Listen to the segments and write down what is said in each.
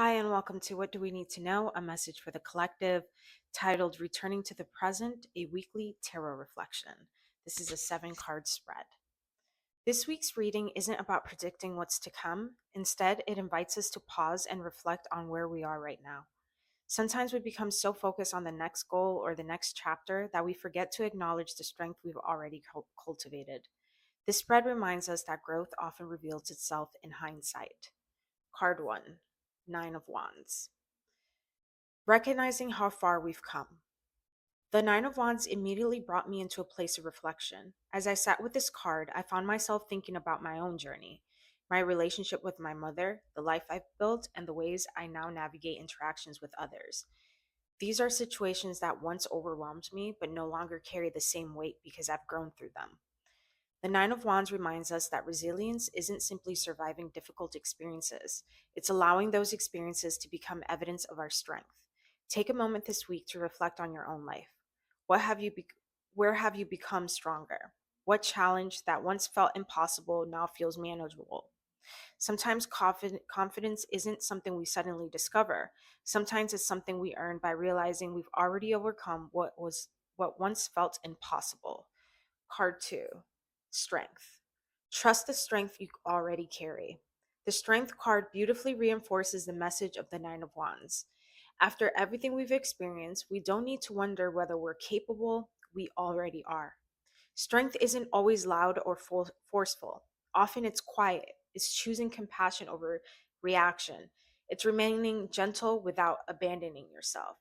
Hi, and welcome to What Do We Need to Know? A message for the collective titled Returning to the Present, a weekly tarot reflection. This is a 7 card spread. This week's reading isn't about predicting what's to come. Instead, it invites us to pause and reflect on where we are right now. Sometimes we become so focused on the next goal or the next chapter that we forget to acknowledge the strength we've already cultivated. This spread reminds us that growth often reveals itself in hindsight. Card 1, 9 of Wands. Recognizing how far we've come. The Nine of Wands immediately brought me into a place of reflection. As I sat with this card, I found myself thinking about my own journey, my relationship with my mother, the life I've built, and the ways I now navigate interactions with others. These are situations that once overwhelmed me, but no longer carry the same weight because I've grown through them. The Nine of Wands reminds us that resilience isn't simply surviving difficult experiences, it's allowing those experiences to become evidence of our strength. Take a moment this week to reflect on your own life. What have you where have you become stronger? What challenge that once felt impossible now feels manageable? Sometimes confidence isn't something we suddenly discover. Sometimes it's something we earn by realizing we've already overcome what once felt impossible. Card 2, Strength. Trust the strength you already carry. The Strength card beautifully reinforces the message of the Nine of Wands. After everything we've experienced, we don't need to wonder whether we're capable, we already are. Strength isn't always loud or forceful. Often it's quiet. It's choosing compassion over reaction. It's remaining gentle without abandoning yourself.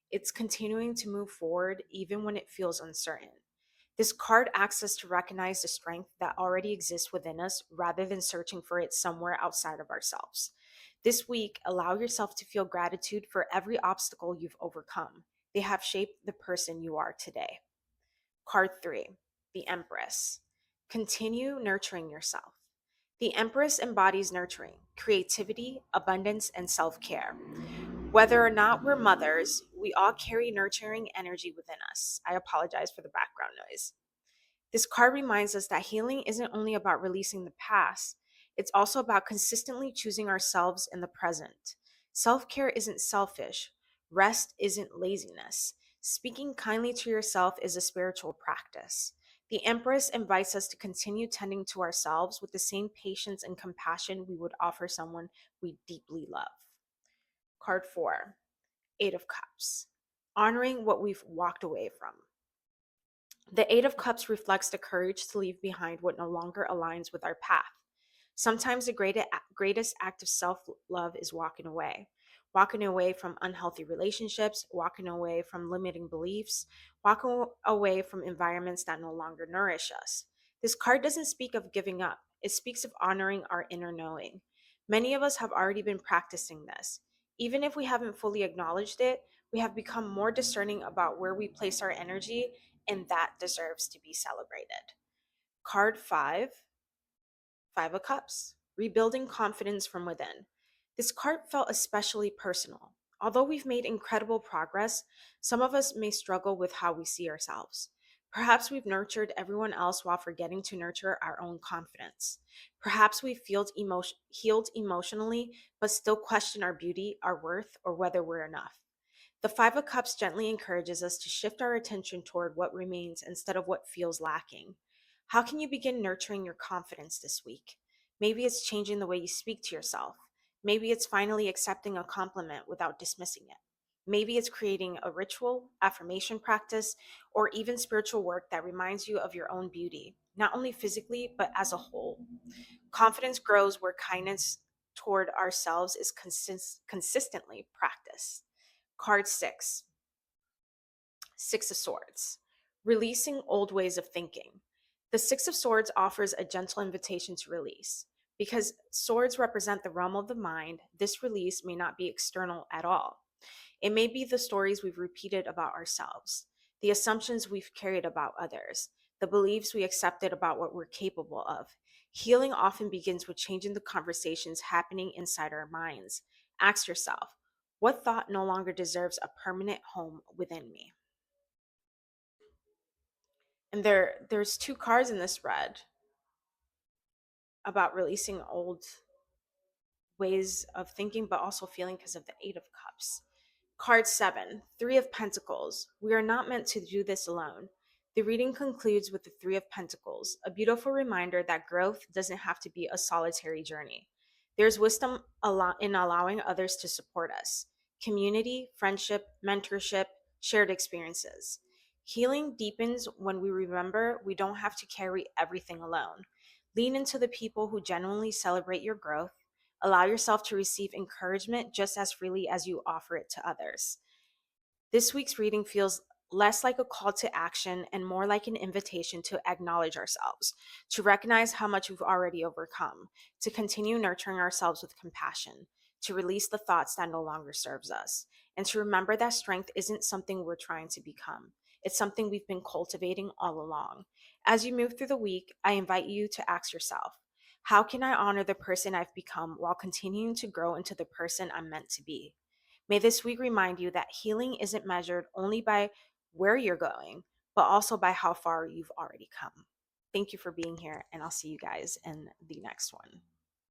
It's continuing to move forward even when it feels uncertain. This card asks us to recognize the strength that already exists within us rather than searching for it somewhere outside of ourselves. This week, allow yourself to feel gratitude for every obstacle you've overcome. They have shaped the person you are today. Card 3, the Empress. Continue nurturing yourself. The Empress embodies nurturing, creativity, abundance, and self care. Whether or not we're mothers, we all carry nurturing energy within us. I apologize for the background noise. This card reminds us that healing isn't only about releasing the past, it's also about consistently choosing ourselves in the present. Self care isn't selfish, rest isn't laziness. Speaking kindly to yourself is a spiritual practice. The Empress invites us to continue tending to ourselves with the same patience and compassion we would offer someone we deeply love. Card 4, 8 of Cups. Honoring what we've walked away from. The Eight of Cups reflects the courage to leave behind what no longer aligns with our path. Sometimes the greatest act of self love is walking away from unhealthy relationships, walking away from limiting beliefs, walking away from environments that no longer nourish us. This card doesn't speak of giving up, it speaks of honoring our inner knowing. Many of us have already been practicing this. Even if we haven't fully acknowledged it, we have become more discerning about where we place our energy, and that deserves to be celebrated. Card 5, 5 of Cups, rebuilding confidence from within. This card felt especially personal. Although we've made incredible progress, some of us may struggle with how we see ourselves. Perhaps we've nurtured everyone else while forgetting to nurture our own confidence. Perhaps we've healed emotionally, but still question our beauty, our worth, or whether we're enough. The Five of Cups gently encourages us to shift our attention toward what remains instead of what feels lacking. How can you begin nurturing your confidence this week? Maybe it's changing the way you speak to yourself. Maybe it's finally accepting a compliment without dismissing it. Maybe it's creating a ritual, affirmation practice, or even spiritual work that reminds you of your own beauty, not only physically, but as a whole. Confidence grows where kindness toward ourselves is consistently practiced. Card 6, 6 of Swords, releasing old ways of thinking. The Six of Swords offers a gentle invitation to release. Because swords represent the realm of the mind, this release may not be external at all. It may be the stories we've repeated about ourselves, the assumptions we've carried about others, the beliefs we accepted about what we're capable of. Healing often begins with changing the conversations happening inside our minds. Ask yourself, what thought no longer deserves a permanent home within me? And there's 2 cards in this spread about releasing old ways of thinking, but also feeling because of the Eight of Cups. Card 7, Three of Pentacles. We are not meant to do this alone. The reading concludes with the Three of Pentacles, a beautiful reminder that growth doesn't have to be a solitary journey. There's wisdom in allowing others to support us. Community, friendship, mentorship, shared experiences. Healing deepens when we remember we don't have to carry everything alone. Lean into the people who genuinely celebrate your growth. Allow yourself to receive encouragement just as freely as you offer it to others. This week's reading feels less like a call to action and more like an invitation to acknowledge ourselves, to recognize how much we've already overcome, to continue nurturing ourselves with compassion, to release the thoughts that no longer serves us, and to remember that strength isn't something we're trying to become. It's something we've been cultivating all along. As you move through the week, I invite you to ask yourself, how can I honor the person I've become while continuing to grow into the person I'm meant to be? May this week remind you that healing isn't measured only by where you're going, but also by how far you've already come. Thank you for being here, and I'll see you guys in the next one.